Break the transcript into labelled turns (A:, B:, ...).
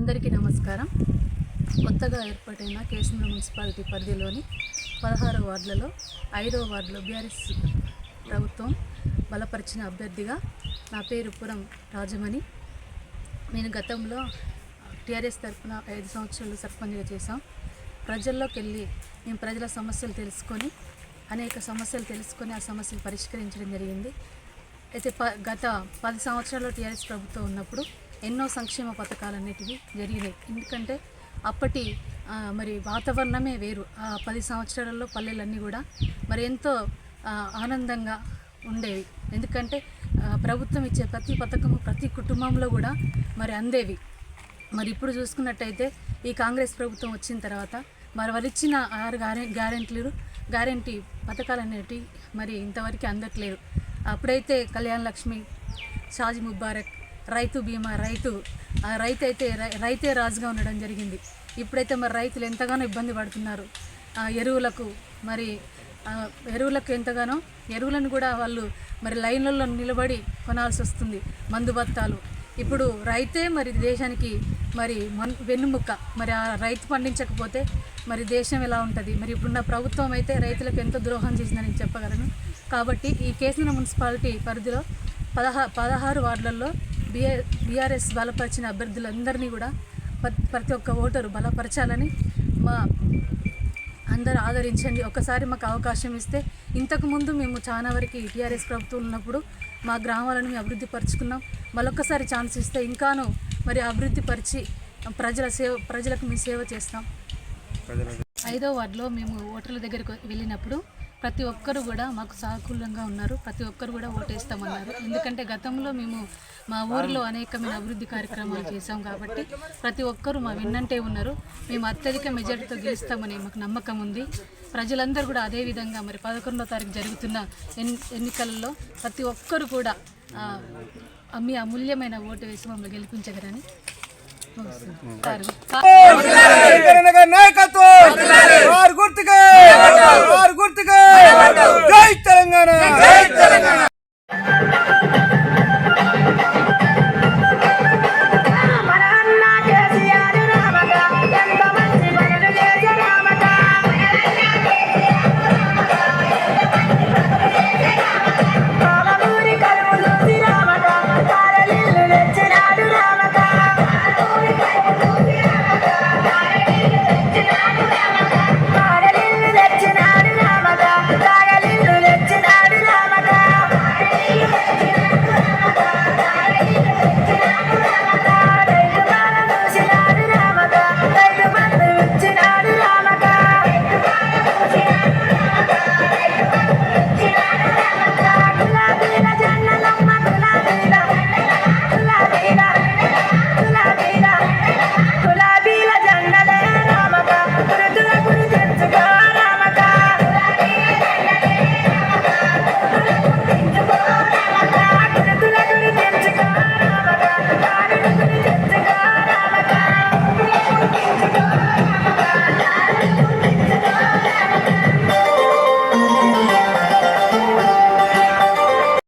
A: అందరికీ నమస్కారం. కొత్తగా ఏర్పాటైన కేసముద్రం మున్సిపాలిటీ పరిధిలోని 16 వార్డులలో 5వ వార్డులో బీఆర్ఎస్ ప్రభుత్వం బలపరిచిన అభ్యర్థిగా నా పేరు పురం రాజమణి. నేను గతంలో టీఆర్ఎస్ తరఫున 5 సంవత్సరాలు సర్పంచ్గా చేశాం. ప్రజల్లోకి వెళ్ళి మేము ప్రజల సమస్యలు తెలుసుకొని అనేక సమస్యలు తెలుసుకొని ఆ సమస్యలు పరిష్కరించడం జరిగింది. అయితే గత 10 సంవత్సరాల్లో టీఆర్ఎస్ ప్రభుత్వం ఉన్నప్పుడు ఎన్నో సంక్షేమ పథకాలు అనేటివి జరిగినాయి. ఎందుకంటే అప్పటి మరి వాతావరణమే వేరు. ఆ 10 సంవత్సరాలలో పల్లెలన్నీ కూడా మరి ఎంతో ఆనందంగా ఉండేవి. ఎందుకంటే ప్రభుత్వం ఇచ్చే ప్రతి పథకము ప్రతి కుటుంబంలో కూడా మరి అందేవి. మరి ఇప్పుడు చూసుకున్నట్టయితే ఈ కాంగ్రెస్ ప్రభుత్వం వచ్చిన తర్వాత మరి వాళ్ళు ఇచ్చిన 6 గ్యారెంటీ పథకాలు అనేటివి మరి ఇంతవరకు అందట్లేదు. అప్పుడైతే కళ్యాణ లక్ష్మి, షాజీ ముబారక్, రైతు బీమా, రైతు అయితే రైతే రాజుగా ఉండడం జరిగింది. ఇప్పుడైతే మరి రైతులు ఎంతగానో ఇబ్బంది పడుతున్నారు. ఎరువులకు ఎంతగానో ఎరువులను కూడా వాళ్ళు మరి లైన్లలో నిలబడి కొనాల్సి వస్తుంది. మందు బత్తాలు ఇప్పుడు రైతే మరి దేశానికి మరి వెన్నుముక్క. మరి ఆ రైతు పండించకపోతే మరి దేశం ఎలా ఉంటుంది? మరి ఇప్పుడున్న ప్రభుత్వం అయితే రైతులకు ఎంతో ద్రోహం చేసిందని చెప్పగలను. కాబట్టి ఈ కేసముద్రం మున్సిపాలిటీ పరిధిలో 16 వార్డులలో బీఆర్ఎస్ బలపరిచిన అభ్యర్థులందరినీ కూడా ప్రతి ఒక్క ఓటరు బలపరచాలని అందరూ ఆదరించండి. ఒకసారి మాకు అవకాశం ఇస్తే ఇంతకుముందు మేము చాలా వరకు టీఆర్ఎస్ ప్రభుత్వం ఉన్నప్పుడు మా గ్రామాలను మేము అభివృద్ధి పరుచుకున్నాం. మరొకసారి ఛాన్స్ ఇస్తే ఇంకాను మరి అభివృద్ధి పరిచి ప్రజలకు మేము సేవ చేస్తాం. 5వ వార్డులో మేము ఓటర్ల దగ్గరికి వెళ్ళినప్పుడు ప్రతి ఒక్కరు కూడా మాకు సానుకూలంగా ఉన్నారు. ప్రతి ఒక్కరు కూడా ఓటేస్తామన్నారు. ఎందుకంటే గతంలో మేము మా ఊరిలో అనేకమైన అభివృద్ధి కార్యక్రమాలు చేశాం కాబట్టి ప్రతి ఒక్కరూ మా వెన్నంటే ఉన్నారు. మేము అత్యధిక మెజారిటీతో గెలుస్తామని మాకు నమ్మకం ఉంది. ప్రజలందరూ కూడా అదేవిధంగా మరి 11వ తారీఖు జరుగుతున్న ఎన్నికలలో ప్రతి ఒక్కరు కూడా మీ అమూల్యమైన ఓటు వేసి మమ్మల్ని గెలిపించగలని
B: జై తెలంగాణ.